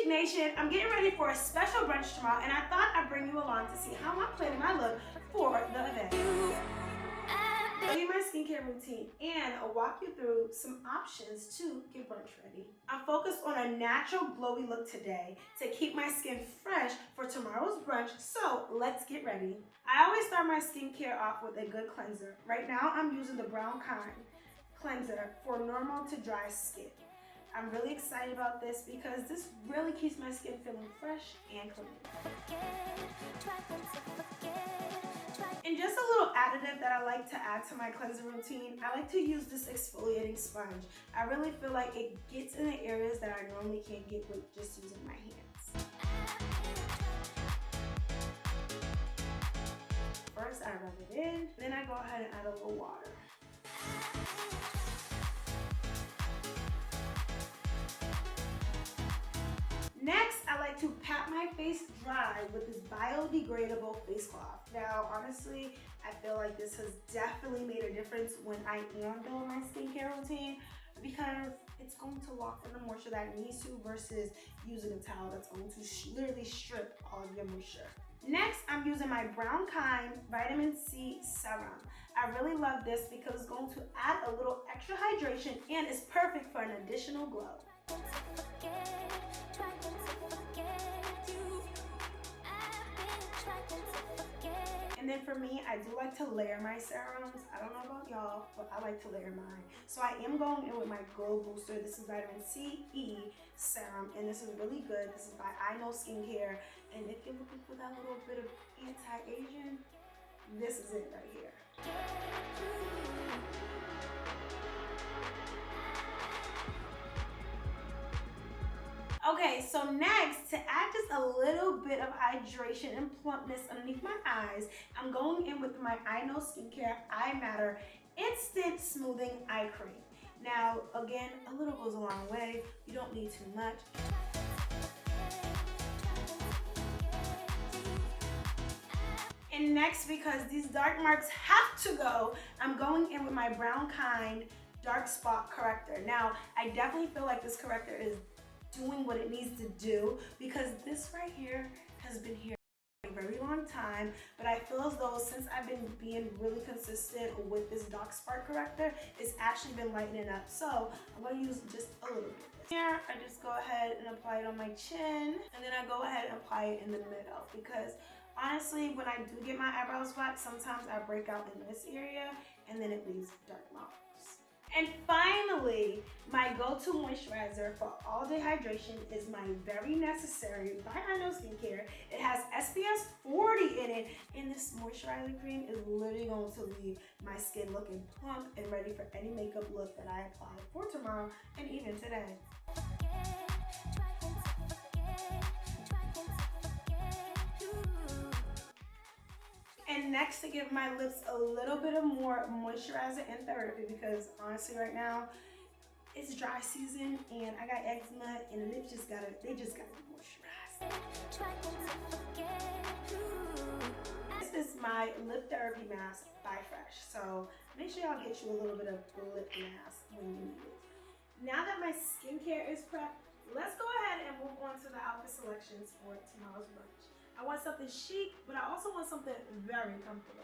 Nation, I'm getting ready for a special brunch tomorrow, and I thought I'd bring you along to see how I'm planning my look for the event. I'll give you my skincare routine and I'll walk you through some options to get brunch ready. I'm focused on a natural glowy look today to keep my skin fresh for tomorrow's brunch, so let's get ready. I always start my skincare off with a good cleanser. Right now I'm using the Brown Kind cleanser for normal to dry skin. I'm really excited about this because this really keeps my skin feeling fresh and clean. And just a little additive that I like to add to my cleanser routine, I like to use this exfoliating sponge. I really feel like it gets in the areas that I normally can't get with just using my hands. First I rub it in, then I go ahead and add a little water. Next, I like to pat my face dry with this biodegradable face cloth. Now, honestly, I feel like this has definitely made a difference when I am doing my skincare routine because it's going to lock in the moisture that it needs to versus using a towel that's going to literally strip all of your moisture. Next, I'm using my Brown Kind Vitamin C Serum. I really love this because it's going to add a little extra hydration and is perfect for an additional glow. And then for me, I do like to layer my serums. I don't know about y'all, but I like to layer mine. So I am going in with my Glow Booster. This is Vitamin C E serum, and this is really good. This is by I Know Skincare. And if you're looking for that little bit of anti-aging, this is it right here. Okay, so next, to add just a little bit of hydration and plumpness underneath my eyes, I'm going in with my I Know Skincare Eye Matter Instant Smoothing Eye Cream. Now, again, a little goes a long way. You don't need too much. And next, because these dark marks have to go, I'm going in with my Brown Kind Dark Spot Corrector. Now, I definitely feel like this corrector is doing what it needs to do because this right here has been here for a very long time, but I feel as though since I've been being really consistent with this dark spot corrector, it's actually been lightening up. So I'm going to use just a little bit. Here I just go ahead and apply it on my chin, and then I go ahead and apply it in the middle because honestly, when I do get my eyebrow spots, sometimes I break out in this area and then it leaves dark marks. And finally, my go-to moisturizer for all day hydration is my Very Necessary by I Know Skincare. It has SPF 40 in it, and this moisturizer cream is literally going to leave my skin looking plump and ready for any makeup look that I apply for tomorrow and even today. And next, to give my lips a little bit of more moisturizer and therapy because honestly right now it's dry season and I got eczema and the lips just gotta be moisturized. This is my lip therapy mask by Fresh. So make sure y'all get you a little bit of lip mask when you need it. Now that my skincare is prepped, let's go ahead and move on to the outfit selections for tomorrow's brunch. I want something chic, but I also want something very comfortable.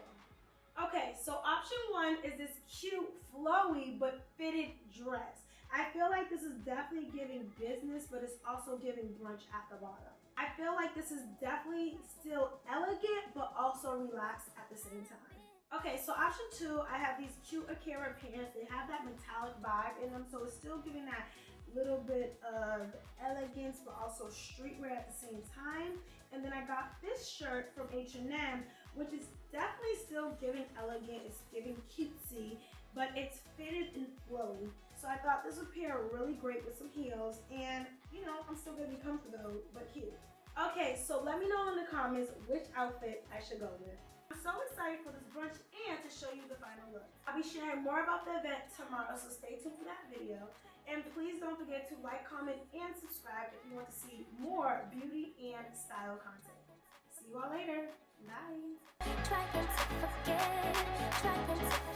Okay, so option one is this cute, flowy, but fitted dress. I feel like this is definitely giving business, but it's also giving brunch at the bottom. I feel like this is definitely still elegant, but also relaxed at the same time. Okay, so option two, I have these cute Akira pants. They have that metallic vibe in them, so it's still giving that little bit of elegance, but also streetwear at the same time. And then I got this shirt from H&M, which is definitely still giving elegant, it's giving cutesy, but it's fitted and flowy. So I thought this would pair really great with some heels, and you know, I'm still gonna be comfortable, but cute. Okay, so let me know in the comments which outfit I should go with. I'm so excited for this brunch and to show you the final look. I'll be sharing more about the event tomorrow, so stay tuned for that video. And please don't forget to like, comment, and subscribe if you want to see more beauty and style content. See you all later. Bye.